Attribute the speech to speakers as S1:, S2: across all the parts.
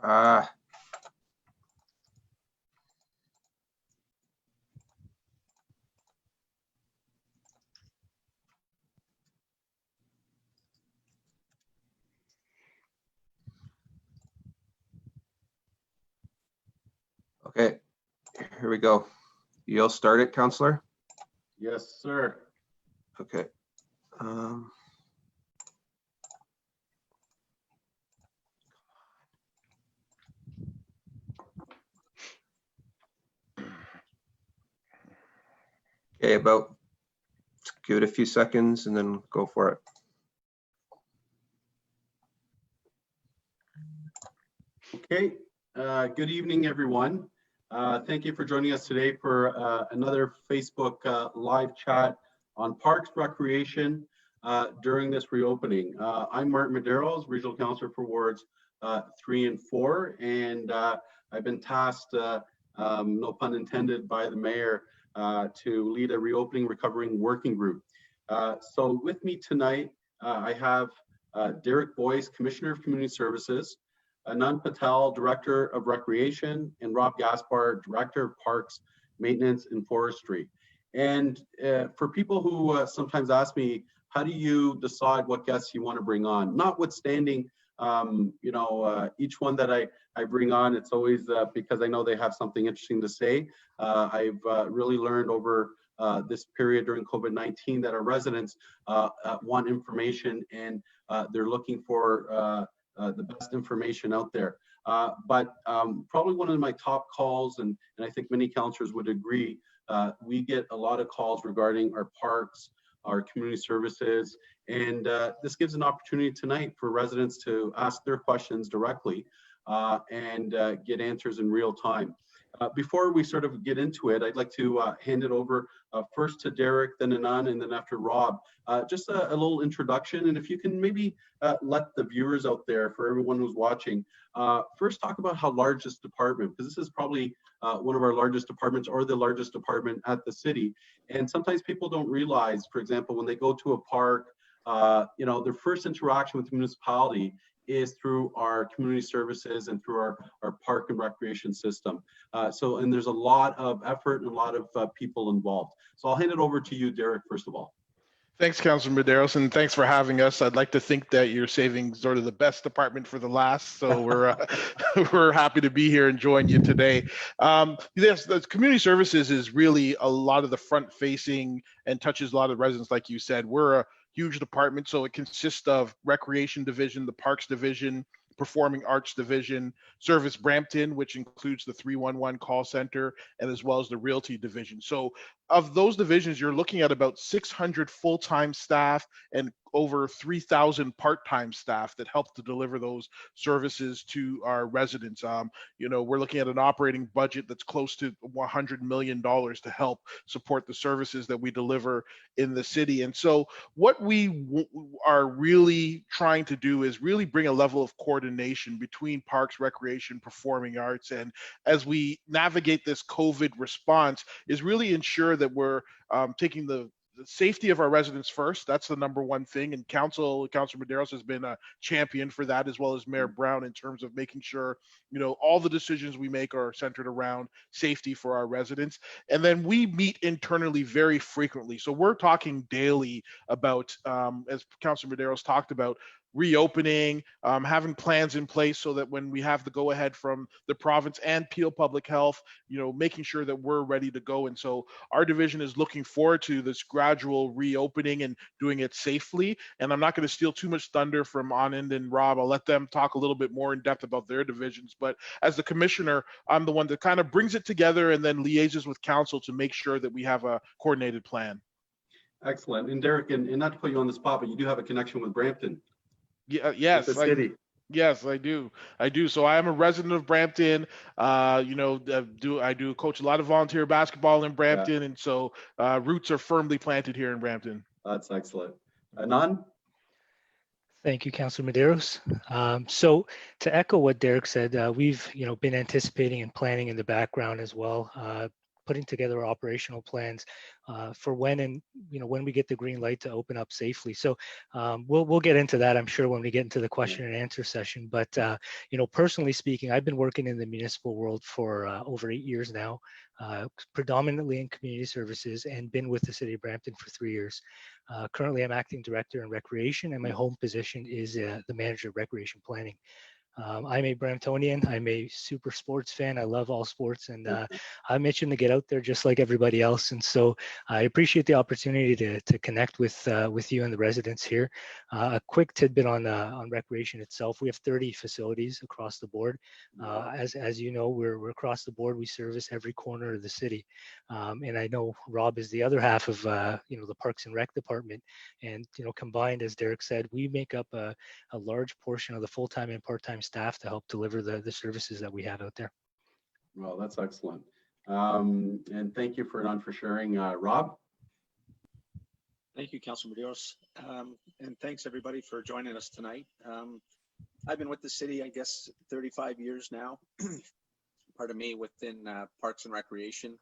S1: Okay, here we go. You'll start it, Councillor?
S2: Yes, sir.
S1: Okay. Okay, give it a few seconds and then go for it.
S2: Okay, good evening, everyone. Thank you for joining us today for another Facebook live chat on parks recreation during this reopening. I'm Martin Medeiros, Regional Councillor for Wards 3 and 4, and I've been tasked, no pun intended, by the Mayor to lead a reopening recovering working group. So with me tonight, I have Derek Boyce, Commissioner of Community Services, Anand Patel, Director of Recreation, and Rob Gaspar, Director of Parks, Maintenance, and Forestry. And for people who sometimes ask me, how do you decide what guests you want to bring on? Notwithstanding, each one that I bring on, it's always because I know they have something interesting to say. I've really learned over this period during COVID-19 that our residents want information, and they're looking for the best information out there. But probably one of my top calls, and I think many councillors would agree, we get a lot of calls regarding our parks, our community services, and this gives an opportunity tonight for residents to ask their questions directly and get answers in real time. Before we sort of get into it, I'd like to hand it over first to Derek, then Anand, and then after Rob. Just a little introduction, and if you can maybe let the viewers out there, for everyone who's watching, first talk about how large this department, because this is probably one of our largest departments or the largest department at the city. And sometimes people don't realize, for example, when they go to a park, their first interaction with the municipality is through our community services and through our park and recreation system. And there's a lot of effort and a lot of people involved. So I'll hand it over to you, Derek, first of all.
S3: Thanks, Councillor Medeiros, and thanks for having us. I'd like to think that you're saving sort of the best department for the last, so we're happy to be here and join you today. Yes, the community services is really a lot of the front-facing and touches a lot of residents, like you said. We're a huge department, so it consists of Recreation Division, the Parks Division, Performing Arts Division, Service Brampton, which includes the 311 call center, and as well as the Realty Division. So of those divisions, you're looking at about 600 full-time staff and over 3,000 part-time staff that help to deliver those services to our residents. We're looking at an operating budget that's close to $100 million to help support the services that we deliver in the city. And so what we are really trying to do is really bring a level of coordination between parks, recreation, performing arts, and as we navigate this COVID response, is really ensure that we're taking the safety of our residents first. That's the number one thing, and Councillor Medeiros has been a champion for that, as well as Mayor Brown, in terms of making sure all the decisions we make are centered around safety for our residents. And then we meet internally very frequently, so we're talking daily about, as Councillor Medeiros talked about, reopening, having plans in place so that when we have the go-ahead from the province and Peel Public Health, making sure that we're ready to go. And so our division is looking forward to this gradual reopening and doing it safely. And I'm not going to steal too much thunder from Anand and Rob. I'll let them talk a little bit more in depth about their divisions. But as the commissioner, I'm the one that kind of brings it together and then liaises with council to make sure that we have a coordinated plan.
S2: Excellent. And Derek, and not to put you on the spot, but you do have a connection with Brampton.
S3: Yeah, yes,
S2: the city.
S3: Yes, I do. So I am a resident of Brampton. I do coach a lot of volunteer basketball in Brampton, and so roots are firmly planted here in Brampton.
S2: That's excellent. Anand?
S4: Thank you, Councillor Medeiros. So to echo what Derek said, we've been anticipating and planning in the background as well. putting together our operational plans for when when we get the green light to open up safely. So we'll get into that, I'm sure, when we get into the question and answer session. But personally speaking, I've been working in the municipal world for over 8 years now, predominantly in community services, and been with the City of Brampton for 3 years. Currently, I'm acting director in recreation, and my home position is the manager of recreation planning. I'm a Bramptonian. I'm a super sports fan. I love all sports, and I'm itching to get out there just like everybody else. And so I appreciate the opportunity to connect with you and the residents here. A quick tidbit on recreation itself: we have 30 facilities across the board. As you know, we're across the board. We service every corner of the city, and I know Rob is the other half of the Parks and Rec department. And combined, as Derek said, we make up a large portion of the full-time and part-time staff to help deliver the services that we have out there.
S2: Well, that's excellent. And thank you for sharing. Rob?
S5: Thank you, Councillor Medeiros. And thanks everybody for joining us tonight. I've been with the city, I guess, 35 years now. Pardon me, within Parks and Recreation.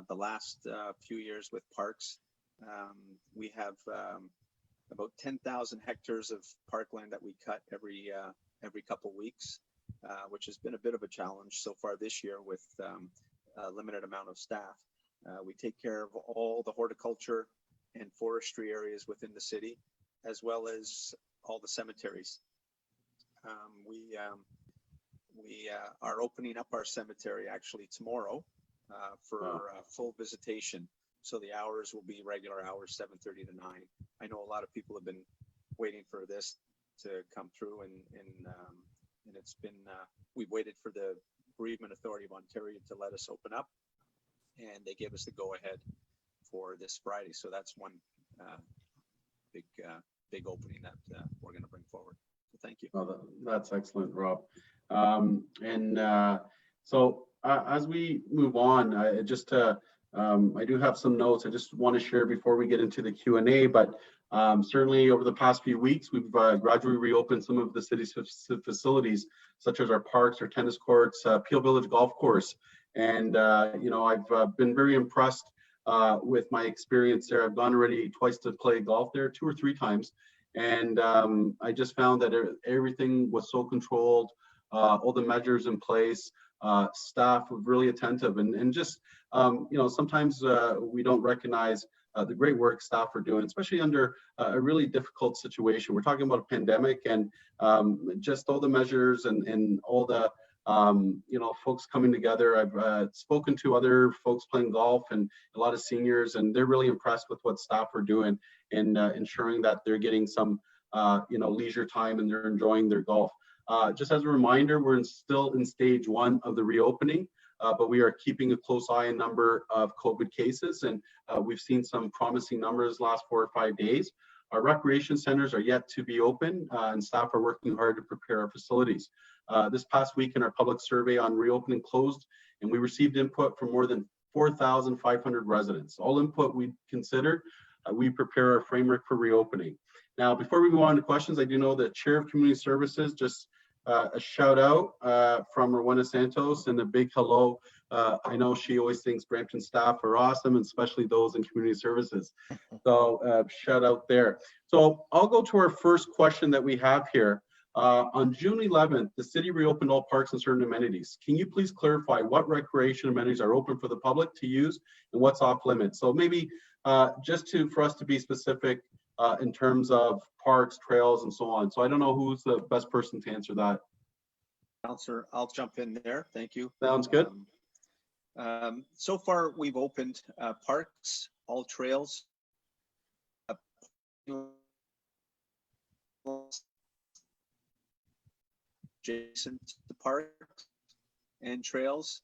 S5: The last few years with Parks. We have about 10,000 hectares of parkland that we cut every couple weeks, which has been a bit of a challenge so far this year with a limited amount of staff. We take care of all the horticulture and forestry areas within the city, as well as all the cemeteries. We are opening up our cemetery actually tomorrow for full visitation. So the hours will be regular hours, 7:30 to 9. I know a lot of people have been waiting for this to come through, and it's been, we've waited for the Bereavement Authority of Ontario to let us open up, and they gave us the go ahead for this Friday. So that's one big opening that we're going to bring forward. So thank you.
S2: Oh, that's excellent, Rob. So as we move on, I do have some notes I just want to share before we get into the Q&A, but certainly over the past few weeks, we've gradually reopened some of the city's facilities, such as our parks, our tennis courts, Peel Village Golf Course. And, I've been very impressed with my experience there. I've gone already twice to play golf there, 2 or 3 times. And I just found that everything was so controlled, all the measures in place, staff were really attentive, and just, sometimes we don't recognize the great work staff are doing, especially under a really difficult situation. We're talking about a pandemic, and just all the measures and all the, folks coming together. I've spoken to other folks playing golf and a lot of seniors, and they're really impressed with what staff are doing and ensuring that they're getting some, leisure time and they're enjoying their golf. Just as a reminder, we're still in stage 1 of the reopening, but we are keeping a close eye on number of COVID cases, and we've seen some promising numbers last 4 or 5 days. Our recreation centers are yet to be open, and staff are working hard to prepare our facilities. This past week in our public survey on reopening closed, and we received input from more than 4,500 residents. All input we considered, we prepare our framework for reopening. Now, before we move on to questions, I do know that Chair of Community Services, just a shout out from Rowena Santos, and a big hello. I know she always thinks Brampton staff are awesome, and especially those in community services. So shout out there. So I'll go to our first question that we have here. On June 11th, the city reopened all parks and certain amenities. Can you please clarify what recreation amenities are open for the public to use and what's off limits? So maybe for us to be specific in terms of parks, trails, and so on. So I don't know who's the best person to answer that.
S5: Councillor, I'll jump in there. Thank you.
S2: Sounds good.
S5: So far, we've opened parks, all trails, adjacent to parks and trails,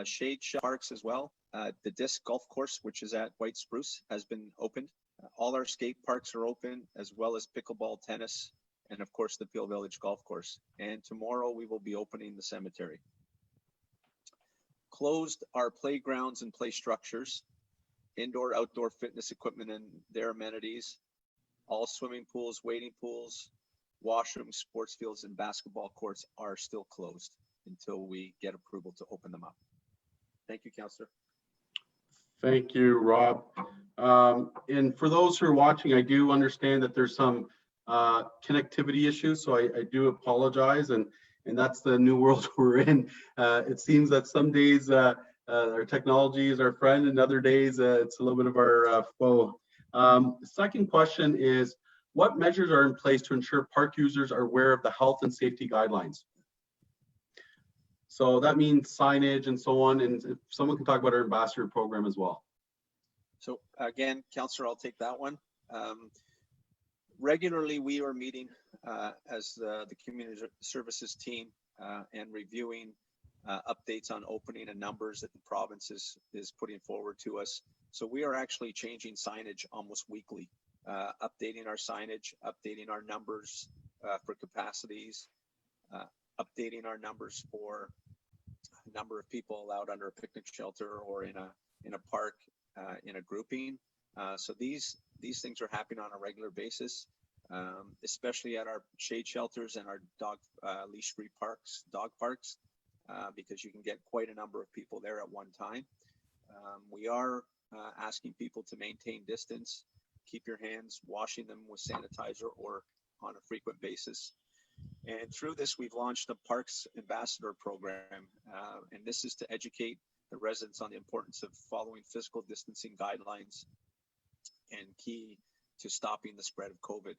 S5: shade parks as well. The disc golf course, which is at White Spruce, has been opened. All our skate parks are open, as well as pickleball, tennis, and of course the Peel Village Golf Course. And tomorrow we will be opening the cemetery. Closed are playgrounds and play structures, indoor, outdoor fitness equipment and their amenities, all swimming pools, wading pools, washrooms, sports fields, and basketball courts are still closed until we get approval to open them up. Thank you, Councillor.
S2: Thank you, Rob. And for those who are watching, I do understand that there's some connectivity issues, so I do apologize, and that's the new world we're in. It seems that some days our technology is our friend, and other days it's a little bit of our foe. Second question is, what measures are in place to ensure park users are aware of the health and safety guidelines? So that means signage and so on, and if someone can talk about our ambassador program as well.
S5: So again, Councillor, I'll take that one. Regularly, we are meeting as the community services team and reviewing updates on opening and numbers that the province is putting forward to us. So we are actually changing signage almost weekly, updating our signage, updating our numbers for capacities, updating our numbers for number of people allowed under a picnic shelter or in a park in a grouping. So these things are happening on a regular basis, especially at our shade shelters and our dog leash-free parks, dog parks, because you can get quite a number of people there at one time. We are asking people to maintain distance, keep your hands, washing them with sanitizer or on a frequent basis. And through this, we've launched a Parks Ambassador program, and this is to educate the residents on the importance of following physical distancing guidelines and key to stopping the spread of COVID.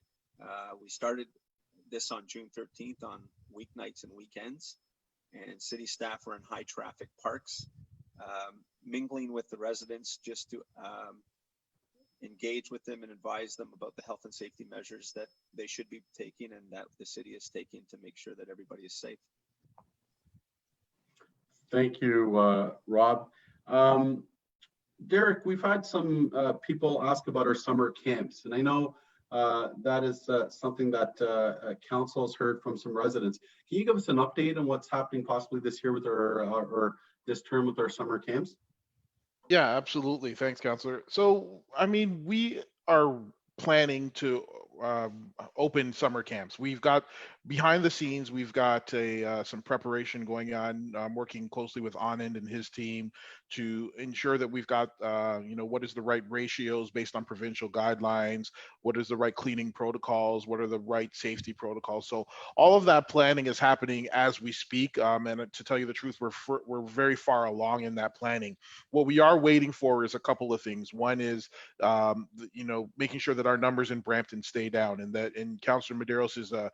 S5: We started this on June 13th on weeknights and weekends, and city staff were in high traffic parks, mingling with the residents just to engage with them and advise them about the health and safety measures that they should be taking and that the city is taking to make sure that everybody is safe.
S2: Thank you, Rob. Derek, we've had some people ask about our summer camps, and I know that is something that council has heard from some residents. Can you give us an update on what's happening possibly this year with our or this term with our summer camps?
S3: Yeah, absolutely. Thanks, Councillor. So, I mean, we are planning to open summer camps. We've got behind the scenes, we've got some preparation going on. I'm working closely with Anand and his team to ensure that we've got, what is the right ratios based on provincial guidelines, what is the right cleaning protocols, what are the right safety protocols. So all of that planning is happening as we speak. And to tell you the truth, we're very far along in that planning. What we are waiting for is a couple of things. One is, making sure that our numbers in Brampton stay down, and Councillor Medeiros is a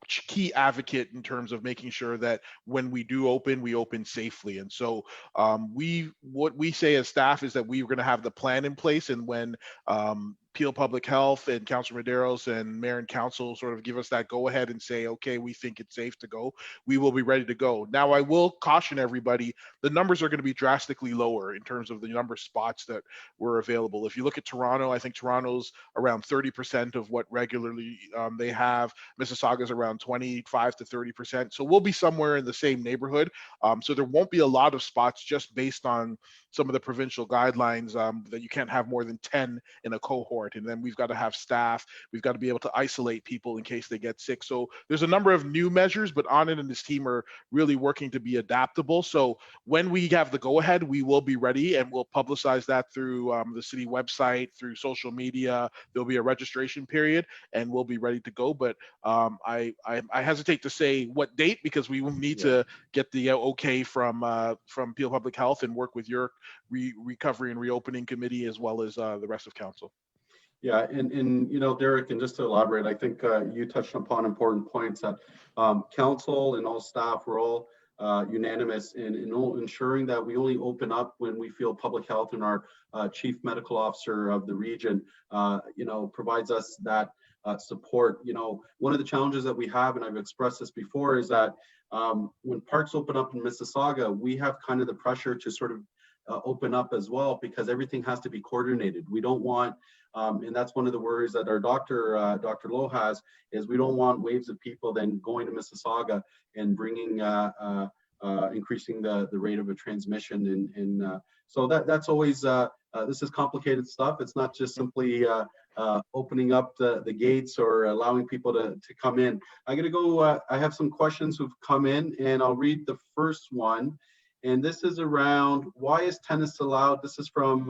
S3: key advocate in terms of making sure that when we do open, we open safely. And so what we say as staff is that we're going to have the plan in place, and when Peel Public Health and Councillor Medeiros and Mayor and Council sort of give us that go ahead and say, okay, we think it's safe to go, we will be ready to go. Now, I will caution everybody, the numbers are going to be drastically lower in terms of the number of spots that were available. If you look at Toronto, I think Toronto's around 30% of what regularly they have. Mississauga's around 25 to 30%. So we'll be somewhere in the same neighborhood. So there won't be a lot of spots just based on some of the provincial guidelines that you can't have more than 10 in a cohort. And then we've got to have staff. We've got to be able to isolate people in case they get sick. So there's a number of new measures, but Anand and his team are really working to be adaptable. So when we have the go ahead, we will be ready, and we'll publicize that through the city website, through social media. There'll be a registration period, and we'll be ready to go. But I hesitate to say what date, because we will need to get the okay from Peel Public Health and work with your recovery and reopening committee as well as the rest of council.
S2: Yeah, and Derek, and just to elaborate, I think you touched upon important points that council and all staff were all unanimous in ensuring that we only open up when we feel public health and our chief medical officer of the region, provides us that support. One of the challenges that we have, and I've expressed this before, is that when parks open up in Mississauga, we have kind of the pressure to sort of open up as well, because everything has to be coordinated. We don't want, and that's one of the worries that our Dr. Lowe has, is we don't want waves of people then going to Mississauga and bringing, increasing the rate of a transmission. And so that's always, this is complicated stuff. It's not just simply opening up the gates or allowing people to come in. I'm gonna go, I have some questions who've come in, and I'll read the first one. And this is around, why is tennis allowed? This is from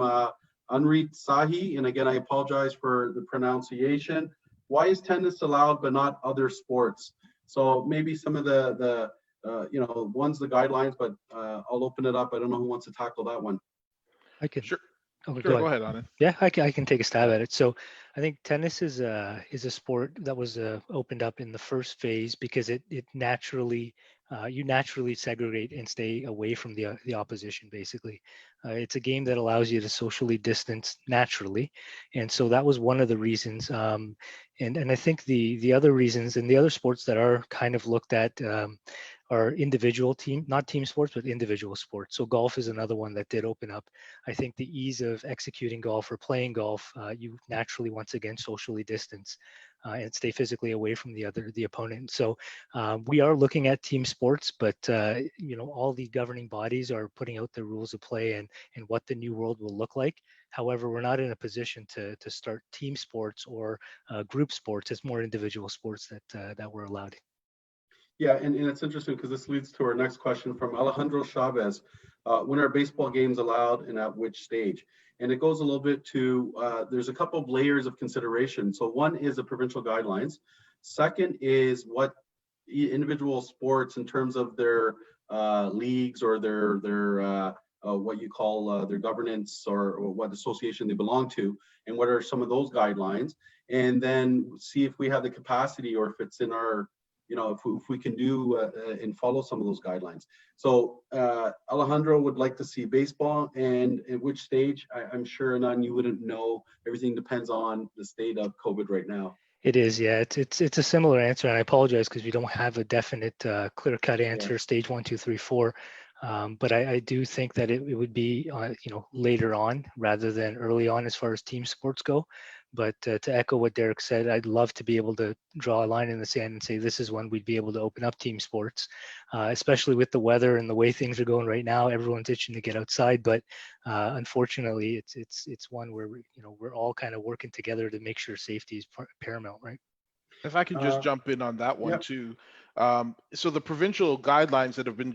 S2: Unrit Sahi. And again, I apologize for the pronunciation. Why is tennis allowed but not other sports? So maybe some of the one's the guidelines, but I'll open it up. I don't know who wants to tackle that one.
S4: I can.
S3: Sure.
S4: Oh,
S3: Sure, go ahead, Anand.
S4: Yeah, I can take a stab at it. So I think tennis is a sport that was opened up in the first phase because it naturally you naturally segregate and stay away from the opposition. Basically, it's a game that allows you to socially distance naturally, and so that was one of the reasons. And I think the other reasons and the other sports that are kind of looked at are individual not team sports, but individual sports. So golf is another one that did open up. I think the ease of executing golf or playing golf, you naturally once again socially distance and stay physically away from the opponent. So we are looking at team sports, but all the governing bodies are putting out the rules of play and what the new world will look like. However, we're not in a position to start team sports or group sports. It's more individual sports that we're allowed.
S2: Yeah, and it's interesting because this leads to our next question from Alejandro Chavez. When are baseball games allowed and at which stage? And it goes a little bit to, there's a couple of layers of consideration. So one is the provincial guidelines. Second is what individual sports in terms of their leagues or their what you call their governance or what association they belong to, and what are some of those guidelines. And then see if we have the capacity or if it's in our, if we can do and follow some of those guidelines. So Alejandro would like to see baseball, and at which stage, I'm sure, Anand, you wouldn't know. Everything depends on the state of COVID right now.
S4: It is, yeah. It's a similar answer, and I apologize because we don't have a definite, clear-cut answer. Yeah. Stage 1, 2, 3, 4. But I do think that it would be, later on rather than early on as far as team sports go. But to echo what Derek said, I'd love to be able to draw a line in the sand and say this is when we'd be able to open up team sports, especially with the weather and the way things are going right now. Everyone's itching to get outside, but unfortunately, it's one where we're all kind of working together to make sure safety is paramount, right?
S3: If I can just jump in on that one too. So the provincial guidelines that have been